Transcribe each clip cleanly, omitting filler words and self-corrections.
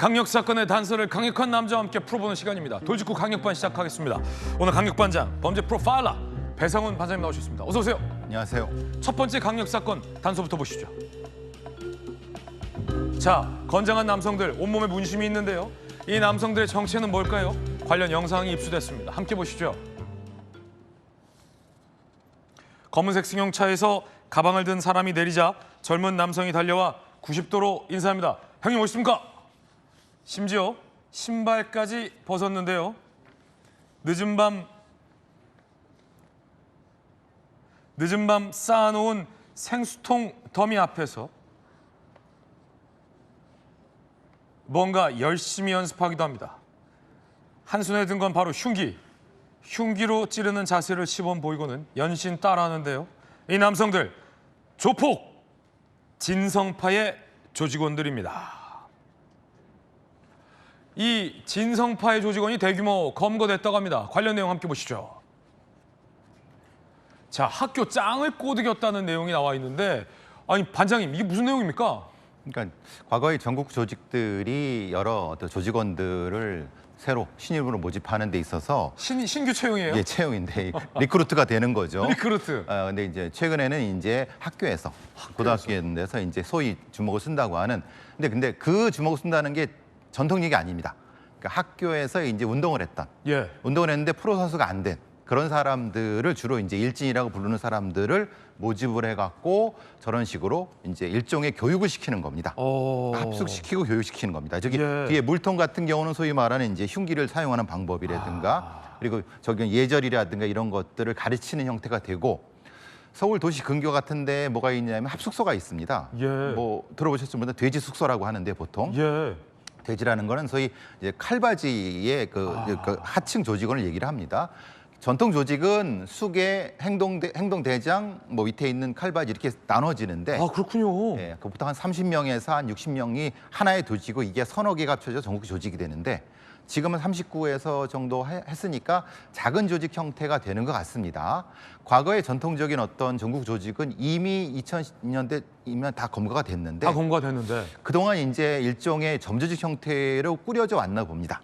강력 사건의 단서를 강력한 남자와 함께 풀어보는 시간입니다. 돌직구 강력반 시작하겠습니다. 오늘 강력반장 범죄 프로파일러 배상훈 반장님 나오셨습니다. 어서 오세요. 안녕하세요. 첫 번째 강력 사건 단서부터 보시죠. 자, 건장한 남성들 온몸에 문심이 있는데요. 이 남성들의 정체는 뭘까요? 관련 영상이 입수됐습니다. 함께 보시죠. 검은색 승용차에서 가방을 든 사람이 내리자 젊은 남성이 달려와 90도로 인사합니다. 형님 오십니까? 심지어 신발까지 벗었는데요. 늦은 밤 쌓아놓은 생수통 더미 앞에서 뭔가 열심히 연습하기도 합니다. 한 손에 든 건 바로 흉기. 흉기로 찌르는 자세를 시범 보이고는 연신 따라하는데요. 이 남성들 조폭 진성파의 조직원들입니다. 이 진성파의 조직원이 대규모 검거됐다고 합니다. 관련 내용 함께 보시죠. 자, 학교 짱을 꼬드겼다는 내용이 나와 있는데, 아니 반장님 이게 무슨 내용입니까? 그러니까 과거의 전국 조직들이 여러 어떤 조직원들을 새로 신입으로 모집하는 데 있어서 신규 채용이에요? 예, 채용인데 리크루트가 되는 거죠. 리크루트. 근데 이제 최근에는 이제 학교에서 고등학교에서 이제 소위 주먹을 쓴다고 하는. 근데 그 주먹을 쓴다는 게 전통 얘기 아닙니다. 그러니까 학교에서 이제 운동을 했던, 예. 운동을 했는데 프로 선수가 안 된 그런 사람들을 주로 이제 일진이라고 부르는 사람들을 모집을 해갖고 저런 식으로 이제 일종의 교육을 시키는 겁니다. 합숙시키고 교육시키는 겁니다. 저기 예. 뒤에 물통 같은 경우는 소위 말하는 이제 흉기를 사용하는 방법이라든가 그리고 저기 예절이라든가 이런 것들을 가르치는 형태가 되고, 서울 도시 근교 같은데 뭐가 있냐면 합숙소가 있습니다. 예. 뭐 들어보셨을 분들 돼지 숙소라고 하는데 보통. 예. 돼지라는 거는 소위 이제 칼바지의 그 하층 조직원을 얘기를 합니다. 전통 조직은 숙의 행동대장 뭐 밑에 있는 칼바지 이렇게 나눠지는데, 아, 그렇군요. 예, 보통 한 30명에서 한 60명이 하나의 조직이고 이게 서너 개가 합쳐져 전국 조직이 되는데, 지금은 39에서 정도 했으니까 작은 조직 형태가 되는 것 같습니다. 과거의 전통적인 어떤 전국 조직은 이미 2000년대이면 다 검거가 됐는데, 다 검거가 됐는데 그동안 이제 일종의 점조직 형태로 꾸려져 왔나 봅니다.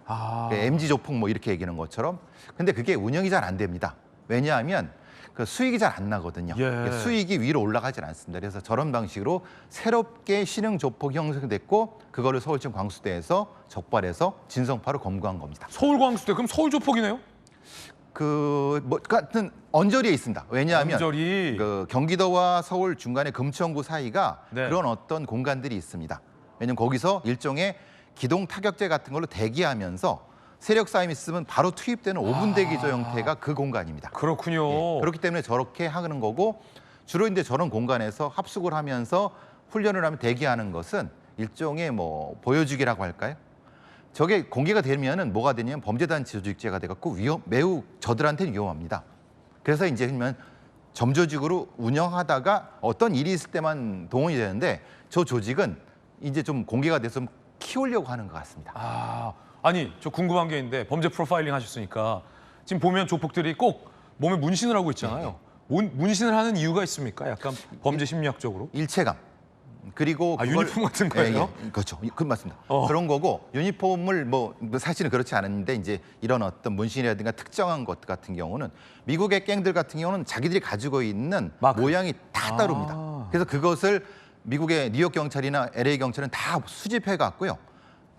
MG 조폭 뭐 이렇게 얘기하는 것처럼. 근데 그게 운영이 잘 안 됩니다. 왜냐하면 그 수익이 잘 안 나거든요. 예. 수익이 위로 올라가질 않습니다. 그래서 저런 방식으로 새롭게 신흥 조폭이 형성됐고, 그거를 서울청 광수대에서 적발해서 진성파로 검거한 겁니다. 서울광수대 그럼 서울조폭이네요? 그 뭐 같은 언저리에 있습니다. 왜냐하면 언저리. 그 경기도와 서울 중간에 금천구 사이가 네. 그런 어떤 공간들이 있습니다. 왜냐하면 거기서 일종의 기동 타격제 같은 걸로 대기하면서 세력 싸움이 있으면 바로 투입되는 5분 대기조 형태가 그 공간입니다. 그렇군요. 예, 그렇기 때문에 저렇게 하는 거고, 주로 이제 저런 공간에서 합숙을 하면서 훈련을 하면 대기하는 것은 일종의 뭐 보여주기라고 할까요? 저게 공개가 되면은 뭐가 되냐면 범죄단체 조직죄가 돼갖고 매우 저들한테는 위험합니다. 그래서 이제 그러면 점조직으로 운영하다가 어떤 일이 있을 때만 동원이 되는데, 저 조직은 이제 좀 공개가 돼서 키우려고 하는 것 같습니다. 아니 저 궁금한 게 있는데, 범죄 프로파일링 하셨으니까 지금 보면 조폭들이 꼭 몸에 문신을 하고 있잖아요. 문신을 하는 이유가 있습니까? 약간 범죄 심리학적으로? 일체감. 그리고 유니폼 같은 거예요? 예, 그렇죠. 그 맞습니다. 그런 거고, 유니폼을 뭐 사실은 그렇지 않은데 이제 이런 어떤 문신이라든가 특정한 것 같은 경우는 미국의 갱들 같은 경우는 자기들이 가지고 있는 마크. 모양이 다 따릅니다. 그래서 그것을 미국의 뉴욕 경찰이나 LA 경찰은 다 수집해 갖고요.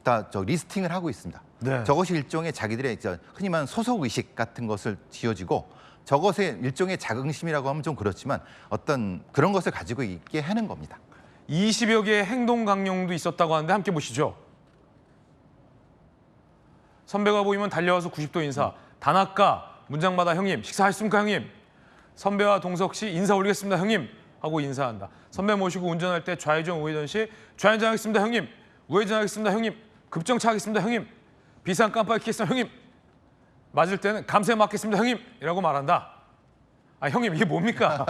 다 저 리스팅을 하고 있습니다. 네. 저것이 일종의 자기들의 흔히 말하는 소속 의식 같은 것을 지어지고, 저것의 일종의 자긍심이라고 하면 좀 그렇지만 어떤 그런 것을 가지고 있게 하는 겁니다. 20여 개의 행동 강령도 있었다고 하는데 함께 보시죠. 선배가 보이면 달려와서 90도 인사. 단아까 문장마다 형님 식사하셨습니까 형님. 선배와 동석 씨 인사 올리겠습니다 형님 하고 인사한다. 선배 모시고 운전할 때 좌회전 우회전 시 좌회전 하겠습니다 형님. 우회전 하겠습니다 형님. 급정차 하겠습니다 형님. 비상 깜빡이 켜겠습니다 형님. 맞을 때는 감세 맞겠습니다 형님 이라고 말한다. 형님 이게 뭡니까?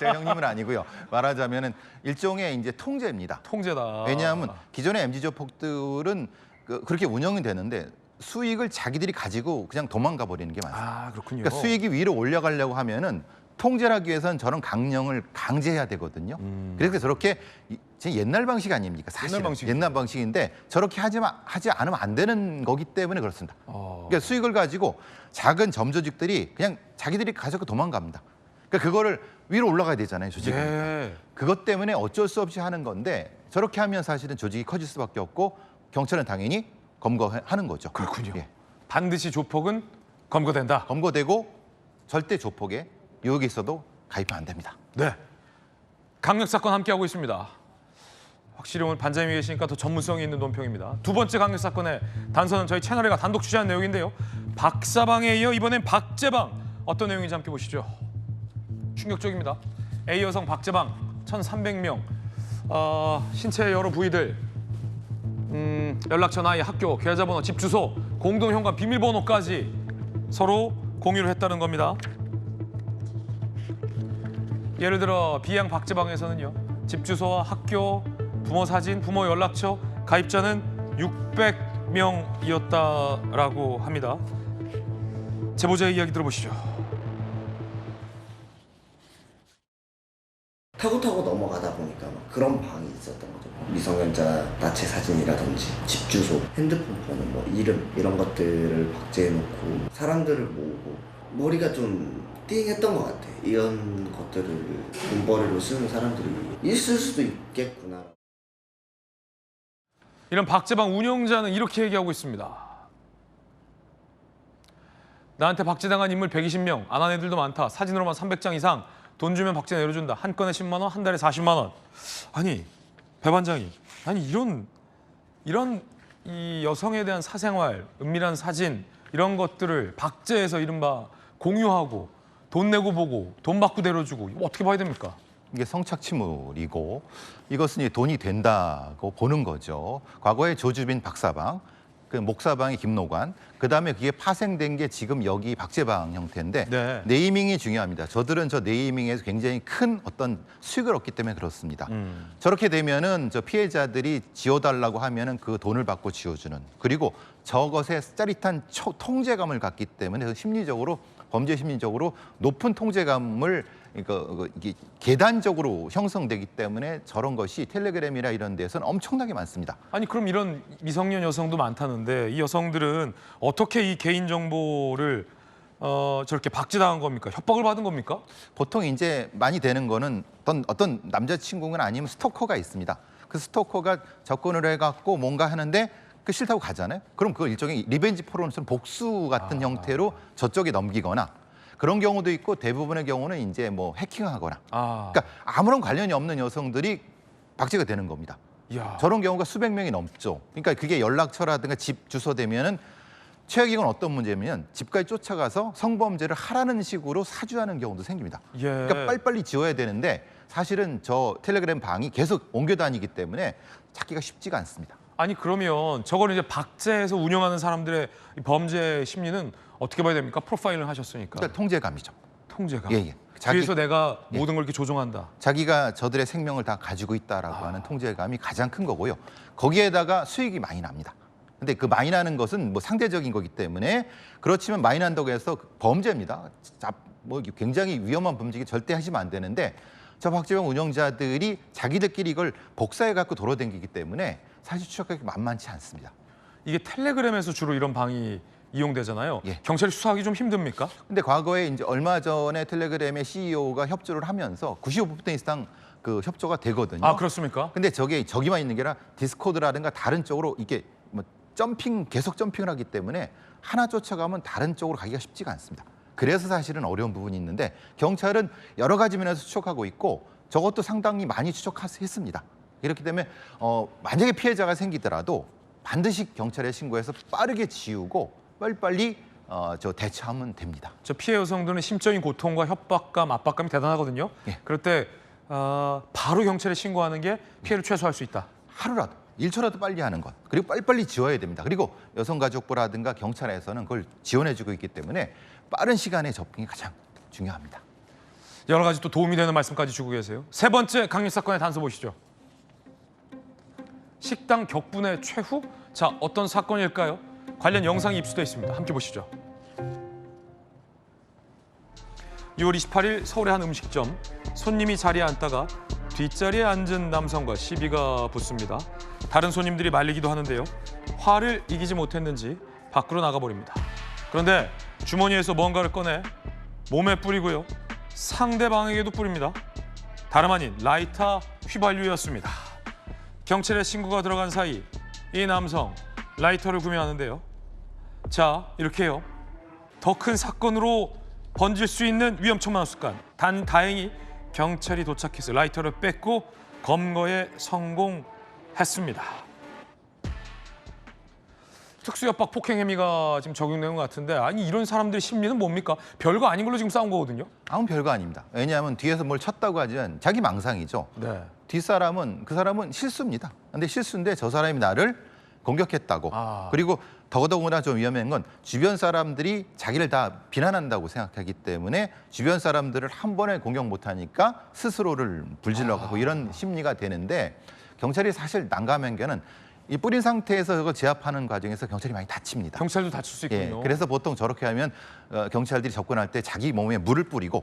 제가 형님은 아니고요. 말하자면은 일종의 이제 통제입니다. 통제다. 왜냐하면 기존의 MG 조폭들은 그렇게 운영이 되는데 수익을 자기들이 가지고 그냥 도망가 버리는 게 많습니다. 그렇군요. 그러니까 수익이 위로 올라가려고 하면은 통제를 하기 위해서는 저런 강령을 강제해야 되거든요. 그래서 저렇게 제 옛날 방식 아닙니까? 사실 옛날 방식인데 저렇게 하지 않으면 안 되는 거기 때문에 그렇습니다. 그러니까 수익을 가지고 작은 점조직들이 그냥 자기들이 가져고 도망갑니다. 그러니까 그거를 위로 올라가야 되잖아요, 조직은. 예. 그것 때문에 어쩔 수 없이 하는 건데 저렇게 하면 사실은 조직이 커질 수밖에 없고 경찰은 당연히 검거하는 거죠. 그렇군요. 예. 반드시 조폭은 검거된다. 검거되고 절대 조폭에 유혹이 있어도 가입하면 안 됩니다. 네. 강력 사건 함께하고 있습니다. 확실히 오늘 반장님이 계시니까 더 전문성이 있는 논평입니다. 두 번째 강력 사건의 단서는 저희 채널에가 단독 취재한 내용인데요. 박사방에 이어 이번엔 박제방. 어떤 내용인지 함께 보시죠. 충격적입니다. A 여성 박제방 1,300명. 신체의 여러 부위들, 연락처, 나이, 학교, 계좌번호, 집 주소, 공동 현관 비밀번호까지 서로 공유를 했다는 겁니다. 예를 들어 B양 박제방에서는요, 집 주소와 학교, 부모 사진, 부모 연락처, 가입자는 600명이었다라고 합니다. 제보자의 이야기 들어보시죠. 타고 넘어가다 보니까 막 그런 방이 있었던 거죠. 미성년자 나체 사진이라든지 집 주소, 핸드폰 번호, 뭐 이름 이런 것들을 박제해놓고 사람들을 모으고 머리가 좀 띵했던 것 같아. 이런 것들을 돈벌이로 쓰는 사람들이 있을 수도 있겠구나. 이런 박제방 운영자는 이렇게 얘기하고 있습니다. 나한테 박제당한 인물 120명, 안 한 애들도 많다. 사진으로만 300장 이상. 돈 주면 박제 내려준다. 한 건에 10만 원, 한 달에 40만 원. 아니, 배 반장이, 아니 이런 이 여성에 대한 사생활, 은밀한 사진 이런 것들을 박제해서 이른바 공유하고 돈 내고 보고 돈 받고 내려주고 이거 어떻게 봐야 됩니까? 이게 성착취물이고 이것은 이제 돈이 된다고 보는 거죠. 과거에 조주빈 박사방, 그 목사방이 김노관, 그다음에 그게 파생된 게 지금 여기 박제방 형태인데 네. 네이밍이 중요합니다. 저들은 저 네이밍에서 굉장히 큰 어떤 수익을 얻기 때문에 그렇습니다. 저렇게 되면은 저 피해자들이 지어달라고 하면은 그 돈을 받고 지어주는, 그리고 저것에 짜릿한 통제감을 갖기 때문에 심리적으로, 범죄 심리적으로 높은 통제감을 이게 계단적으로 형성되기 때문에 저런 것이 텔레그램이나 이런 데서는 엄청나게 많습니다. 아니 그럼 이런 미성년 여성도 많다는데 이 여성들은 어떻게 이 개인 정보를 저렇게 박제당한 겁니까? 협박을 받은 겁니까? 보통 이제 많이 되는 거는 어떤 남자친구가 아니면 스토커가 있습니다. 그 스토커가 접근을 해갖고 뭔가 하는데 그 싫다고 가잖아요. 그럼 그걸 일종의 리벤지 포르노처럼 복수 같은 형태로 저쪽에 넘기거나, 그런 경우도 있고 대부분의 경우는 이제 뭐 해킹하거나. 그러니까 아무런 관련이 없는 여성들이 박제가 되는 겁니다. 이야. 저런 경우가 수백 명이 넘죠. 그러니까 그게 연락처라든가 집 주소 되면은 최악이건 어떤 문제냐면 집까지 쫓아가서 성범죄를 하라는 식으로 사주하는 경우도 생깁니다. 예. 그러니까 빨리빨리 지워야 되는데 사실은 저 텔레그램 방이 계속 옮겨 다니기 때문에 찾기가 쉽지가 않습니다. 아니 그러면 저걸 이제 박제해서 운영하는 사람들의 이 범죄 심리는 어떻게 봐야 됩니까? 프로파일을 하셨으니까. 그러니까 통제감이죠. 통제감. 예. 뒤에서 내가 예. 모든 걸 이렇게 조종한다. 자기가 저들의 생명을 다 가지고 있다라고 하는 통제감이 가장 큰 거고요. 거기에다가 수익이 많이 납니다. 근데 그 많이 나는 것은 뭐 상대적인 거기 때문에, 그렇지만 많이 난다고 해서 범죄입니다. 뭐 굉장히 위험한 범죄기 절대 하시면 안 되는데, 저 박제방 운영자들이 자기들끼리 이걸 복사해 갖고 돌아다니기 때문에 사실 추적하기 만만치 않습니다. 이게 텔레그램에서 주로 이런 방이 이용되잖아요. 예. 경찰이 수사하기 좀 힘듭니까? 근데 과거에 이제 얼마 전에 텔레그램의 CEO가 협조를 하면서 95% 이상 그 협조가 되거든요. 아 그렇습니까? 근데 저기만 있는 게 아니라 디스코드라든가 다른 쪽으로 이게 뭐 계속 점핑을 하기 때문에 하나 쫓아가면 다른 쪽으로 가기가 쉽지가 않습니다. 그래서 사실은 어려운 부분이 있는데 경찰은 여러 가지 면에서 추적하고 있고 저것도 상당히 많이 추적했습니다. 이렇기 때문에 만약에 피해자가 생기더라도 반드시 경찰에 신고해서 빠르게 지우고 빨리빨리 대처하면 됩니다. 저 피해 여성들은 심적인 고통과 협박감, 압박감이 대단하거든요. 예. 그럴 때 바로 경찰에 신고하는 게 피해를 최소화할 수 있다. 하루라도 1초라도 빨리 하는 것, 그리고 빨리빨리 지워야 됩니다. 그리고 여성가족부라든가 경찰에서는 그걸 지원해주고 있기 때문에 빠른 시간에 접근이 가장 중요합니다. 여러 가지 또 도움이 되는 말씀까지 주고 계세요. 세 번째 강력 사건의 단서 보시죠. 식당 격분의 최후? 자, 어떤 사건일까요? 관련 영상이 입수돼 있습니다. 함께 보시죠. 6월 28일 서울의 한 음식점. 손님이 자리에 앉다가 뒷자리에 앉은 남성과 시비가 붙습니다. 다른 손님들이 말리기도 하는데요. 화를 이기지 못했는지 밖으로 나가버립니다. 그런데 주머니에서 뭔가를 꺼내 몸에 뿌리고요. 상대방에게도 뿌립니다. 다름 아닌 라이터 휘발유였습니다. 경찰에 신고가 들어간 사이 이 남성 라이터를 구매하는데요. 자, 이렇게요. 더 큰 사건으로 번질 수 있는 위험천만한 습관. 단 다행히 경찰이 도착해서 라이터를 뺏고 검거에 성공했습니다. 특수협박 폭행 혐의가 지금 적용되는 것 같은데 아니 이런 사람들의 심리는 뭡니까? 별거 아닌 걸로 지금 싸운 거거든요. 아무 별거 아닙니다. 왜냐하면 뒤에서 뭘 쳤다고 하지만 자기 망상이죠. 네. 뒷사람은 그 사람은 실수입니다. 근데 실수인데 저 사람이 나를 공격했다고. 그리고 더더구나 좀 위험한 건 주변 사람들이 자기를 다 비난한다고 생각하기 때문에 주변 사람들을 한 번에 공격 못하니까 스스로를 불질러가고 이런 심리가 되는데 경찰이 사실 난감한 게는 이 뿌린 상태에서 그거 제압하는 과정에서 경찰이 많이 다칩니다. 경찰도 다칠 수 있군요. 그래서 보통 저렇게 하면 경찰들이 접근할 때 자기 몸에 물을 뿌리고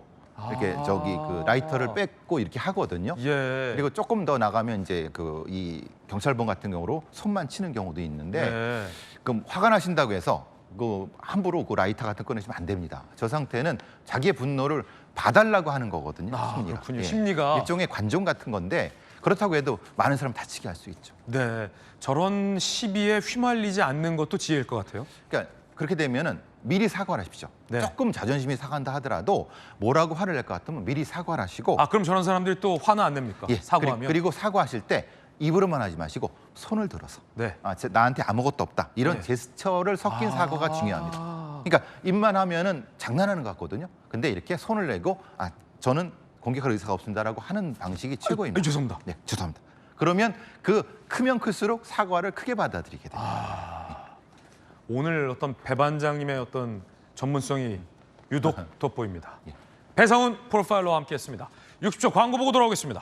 이렇게 저기 그 라이터를 뺏고 이렇게 하거든요. 예. 그리고 조금 더 나가면 이제 그 이 경찰분 같은 경우로 손만 치는 경우도 있는데 네. 그럼 화가 나신다고 해서 그 함부로 그 라이터 같은 거 꺼내시면 안 됩니다. 저 상태는 자기의 분노를 봐달라고 하는 거거든요. 심리가. 그렇군요. 심리가. 일종의 관종 같은 건데 그렇다고 해도 많은 사람 다치게 할 수 있죠. 네. 저런 시비에 휘말리지 않는 것도 지혜일 것 같아요. 그러니까 그렇게 되면은 미리 사과를 하십시오. 네. 조금 자존심이 상한다 하더라도 뭐라고 화를 낼 것 같으면 미리 사과를 하시고 그럼 저런 사람들이 또 화는 안 냅니까? 사과하면. 그리고 사과하실 때 입으로만 하지 마시고 손을 들어서 네. 나한테 아무것도 없다. 이런 네. 제스처를 섞인 사과가 중요합니다. 그러니까 입만 하면은 장난하는 것 같거든요. 근데 이렇게 손을 내고 저는 공격할 의사가 없습니다라고 하는 방식이 최고입니다. 죄송합니다. 네, 죄송합니다. 그러면 그 크면 클수록 사과를 크게 받아들이게 됩니다. 오늘 어떤 배 반장님의 어떤 전문성이 유독 돋보입니다. 예. 배상훈 프로파일러와 함께했습니다. 60초 광고 보고 돌아오겠습니다.